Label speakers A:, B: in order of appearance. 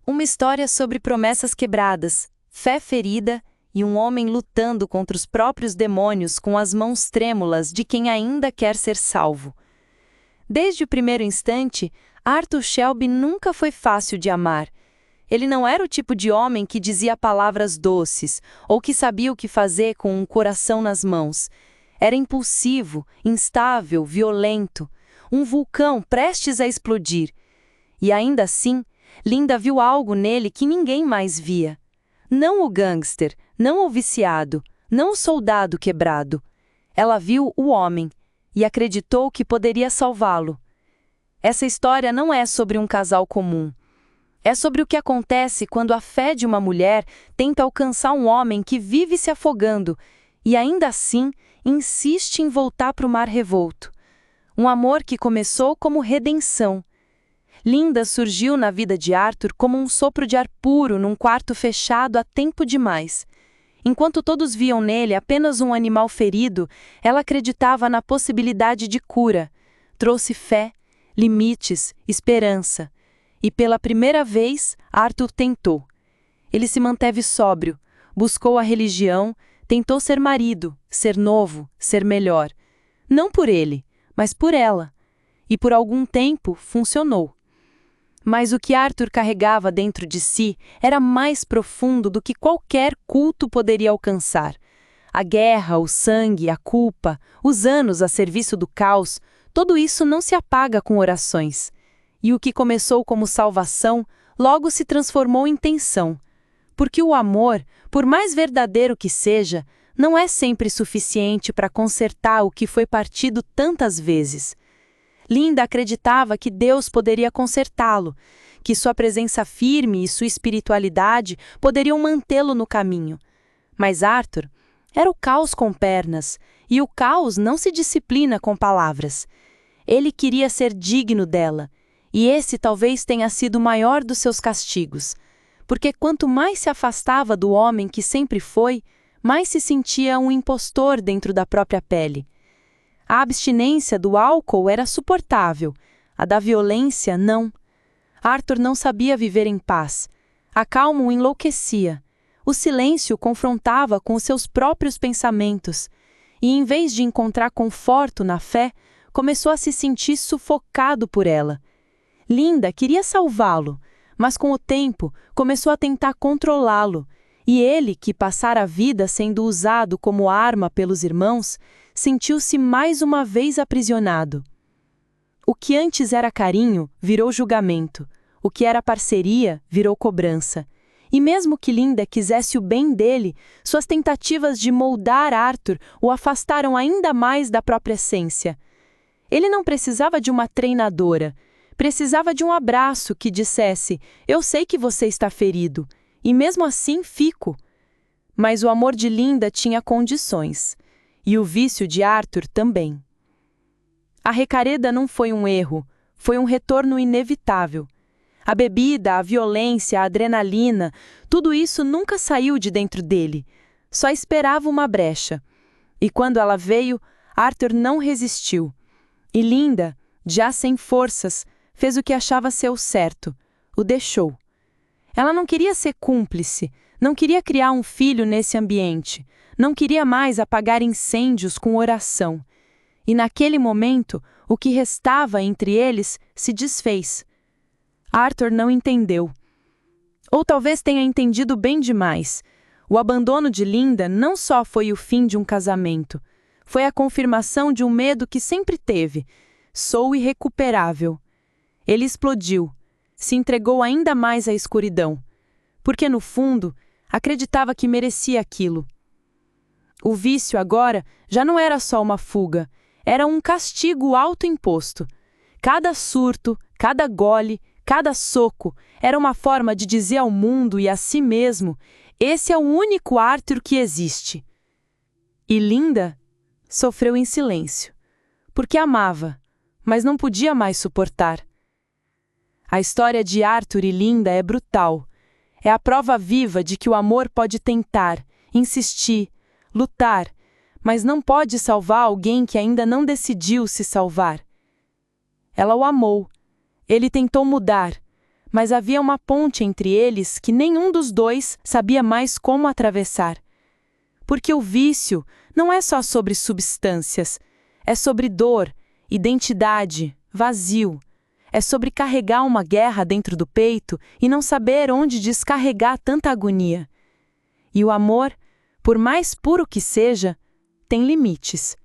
A: Uma história sobre promessas quebradas, fé ferida e um homem lutando contra os próprios demônios com as mãos trêmulas de quem ainda quer ser salvo. Desde o primeiro instante, Arthur Shelby nunca foi fácil de amar. Ele não era o tipo de homem que dizia palavras doces ou que sabia o que fazer com um coração nas mãos. Era impulsivo, instável, violento, um vulcão prestes a explodir. E ainda assim, Linda viu algo nele que ninguém mais via. Não o gangster, não o viciado, não o soldado quebrado. Ela viu o homem e acreditou que poderia salvá-lo. Essa história não é sobre um casal comum. É sobre o que acontece quando a fé de uma mulher tenta alcançar um homem que vive se afogando e ainda assim insiste em voltar para o mar revolto. Um amor que começou como redenção. Linda surgiu na vida de Arthur como um sopro de ar puro num quarto fechado há tempo demais. Enquanto todos viam nele apenas um animal ferido, ela acreditava na possibilidade de cura. Trouxe fé, limites, esperança. E pela primeira vez, Arthur tentou. Ele se manteve sóbrio, buscou a religião, tentou ser marido, ser novo, ser melhor. Não por ele, mas por ela. E por algum tempo funcionou. Mas o que Arthur carregava dentro de si era mais profundo do que qualquer culto poderia alcançar. A guerra, o sangue, a culpa, os anos a serviço do caos, tudo isso não se apaga com orações. E o que começou como salvação, logo se transformou em tensão. Porque o amor, por mais verdadeiro que seja, não é sempre suficiente para consertar o que foi partido tantas vezes. Linda acreditava que Deus poderia consertá-lo, que sua presença firme e sua espiritualidade poderiam mantê-lo no caminho. Mas Arthur era o caos com pernas, e o caos não se disciplina com palavras. Ele queria ser digno dela, e esse talvez tenha sido o maior dos seus castigos, porque quanto mais se afastava do homem que sempre foi, mais se sentia um impostor dentro da própria pele. A abstinência do álcool era suportável, a da violência não. Arthur não sabia viver em paz. A calma o enlouquecia. O silêncio o confrontava com os seus próprios pensamentos, e em vez de encontrar conforto na fé, começou a se sentir sufocado por ela. Linda queria salvá-lo, mas com o tempo começou a tentar controlá-lo, e ele, que passara a vida sendo usado como arma pelos irmãos, sentiu-se mais uma vez aprisionado. O que antes era carinho virou julgamento, o que era parceria virou cobrança. E mesmo que Linda quisesse o bem dele, suas tentativas de moldar Arthur o afastaram ainda mais da própria essência. Ele não precisava de uma treinadora, precisava de um abraço que dissesse: "Eu sei que você está ferido, e mesmo assim fico." Mas o amor de Linda tinha condições, e o vício de Arthur também. A recareda não foi um erro, foi um retorno inevitável. A bebida, a violência, a adrenalina, tudo isso nunca saiu de dentro dele, só esperava uma brecha. E quando ela veio, Arthur não resistiu. E Linda, já sem forças, fez o que achava ser o certo, o deixou. Ela não queria ser cúmplice, não queria criar um filho nesse ambiente, não queria mais apagar incêndios com oração. E naquele momento, o que restava entre eles se desfez. Arthur não entendeu. Ou talvez tenha entendido bem demais. O abandono de Linda não só foi o fim de um casamento, foi a confirmação de um medo que sempre teve. Sou irrecuperável. Ele explodiu, se entregou ainda mais à escuridão, porque no fundo, acreditava que merecia aquilo. O vício agora já não era só uma fuga, era um castigo autoimposto. Cada surto, cada gole, cada soco era uma forma de dizer ao mundo e a si mesmo: esse é o único Arthur que existe. E Linda sofreu em silêncio, porque amava, mas não podia mais suportar. A história de Arthur e Linda é brutal. É a prova viva de que o amor pode tentar, insistir, lutar, mas não pode salvar alguém que ainda não decidiu se salvar. Ela o amou. Ele tentou mudar, mas havia uma ponte entre eles que nenhum dos dois sabia mais como atravessar. Porque o vício não é só sobre substâncias, é sobre dor, identidade, vazio. É sobre carregar uma guerra dentro do peito e não saber onde descarregar tanta agonia. E o amor, por mais puro que seja, tem limites.